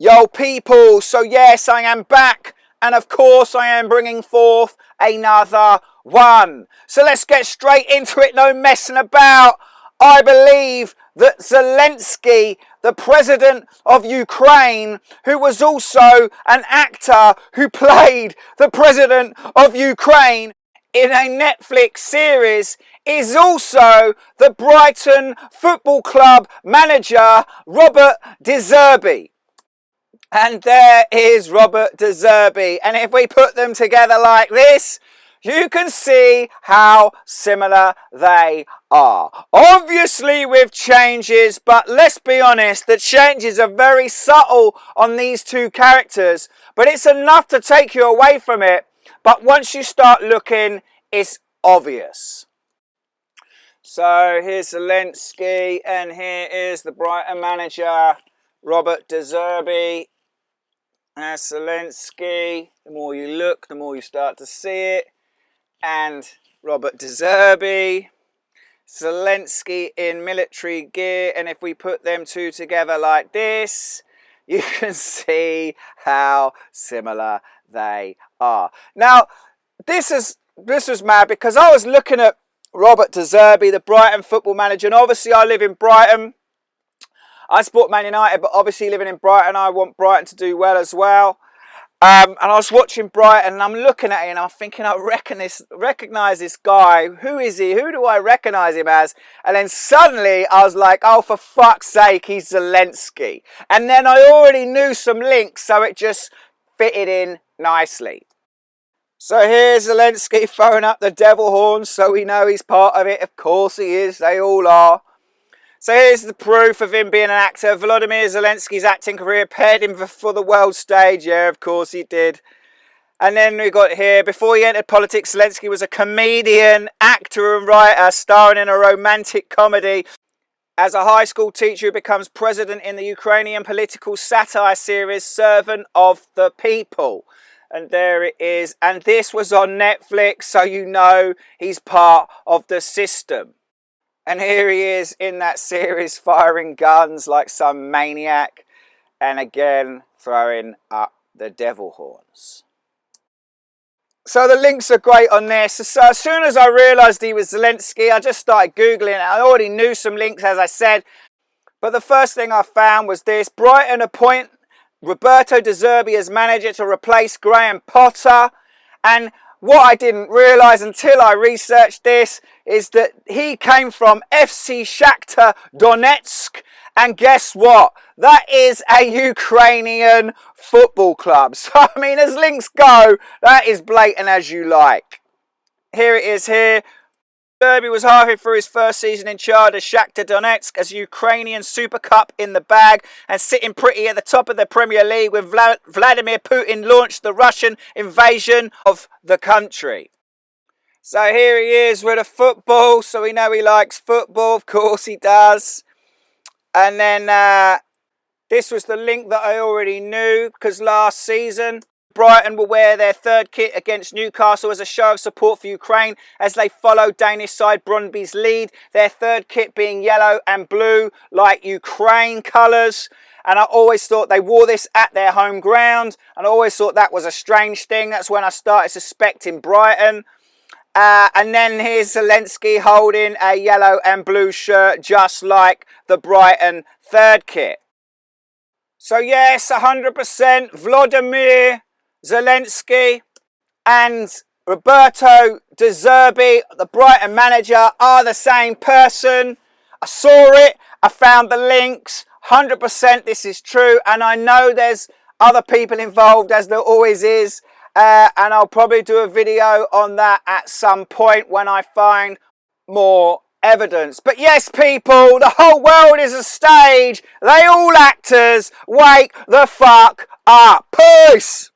Yo people, so yes, I am back, and of course I am bringing forth another one. So let's get straight into it, no messing about. I believe that Zelensky, the president of Ukraine, who was also an actor who played the president of Ukraine in a Netflix series, is also the Brighton Football Club manager, Roberto Zerbi. And there is Roberto Zerbi. And if we put them together like this, you can see how similar they are. Obviously with changes, but let's be honest, the changes are very subtle on these two characters, but it's enough to take you away from it. But once you start looking, it's obvious. So here's Zelensky, and here is the Brighton manager, Roberto Zerbi. That's Zelensky. The more you look, the more you start to see it. And Roberto Zerbi. Zelensky in military gear. And if we put them two together like this, you can see how similar they are. Now, this was mad because I was looking at Roberto Zerbi, the Brighton football manager. And obviously I live in Brighton. I support Man United, but obviously living in Brighton, I want Brighton to do well as well. And I was watching Brighton, and I'm looking at it, and I'm thinking, I recognise this guy. Who is he? Who do I recognise him as? And then suddenly, I was like, oh, for fuck's sake, he's Zelensky. And then I already knew some links, so it just fitted in nicely. So here's Zelensky throwing up the devil horns, so we know he's part of it. Of course he is. They all are. So here's the proof of him being an actor. Volodymyr Zelensky's acting career prepared him for the world stage. Yeah, of course he did. And then we got here, before he entered politics, Zelensky was a comedian, actor and writer, starring in a romantic comedy. As a high school teacher, he becomes president in the Ukrainian political satire series, Servant of the People. And there it is. And this was on Netflix, so you know he's part of the system. And here he is in that series firing guns like some maniac. And again, throwing up the devil horns. So the links are great on this. So as soon as I realised he was Zelensky, I just started Googling it. I already knew some links, as I said. But the first thing I found was this. Brighton appoint Roberto Zerbi as manager to replace Graham Potter. And what I didn't realise until I researched this is that he came from FC Shakhtar Donetsk. And guess what? That is a Ukrainian football club. So, I mean, as links go, that is blatant as you like. Here it is here. Zerbi was halfway through his first season in charge of Shakhtar Donetsk as Ukrainian Super Cup in the bag and sitting pretty at the top of the Premier League when Vladimir Putin launched the Russian invasion of the country. So here he is with a football, so we know he likes football, of course he does. And then this was the link that I already knew, because last season Brighton will wear their third kit against Newcastle as a show of support for Ukraine as they follow Danish side Brøndby's lead. Their third kit being yellow and blue like Ukraine colours. And I always thought they wore this at their home ground. And I always thought that was a strange thing. That's when I started suspecting Brighton. And then here's Zelensky holding a yellow and blue shirt just like the Brighton third kit. So yes, 100% Volodymyr Zelensky and Roberto Zerbi, the Brighton manager, are the same person. I saw it, I found the links, 100% this is true, and I know there's other people involved, as there always is, and I'll probably do a video on that at some point when I find more evidence. But yes, people, the whole world is a stage. They all actors. Wake the fuck up. Peace.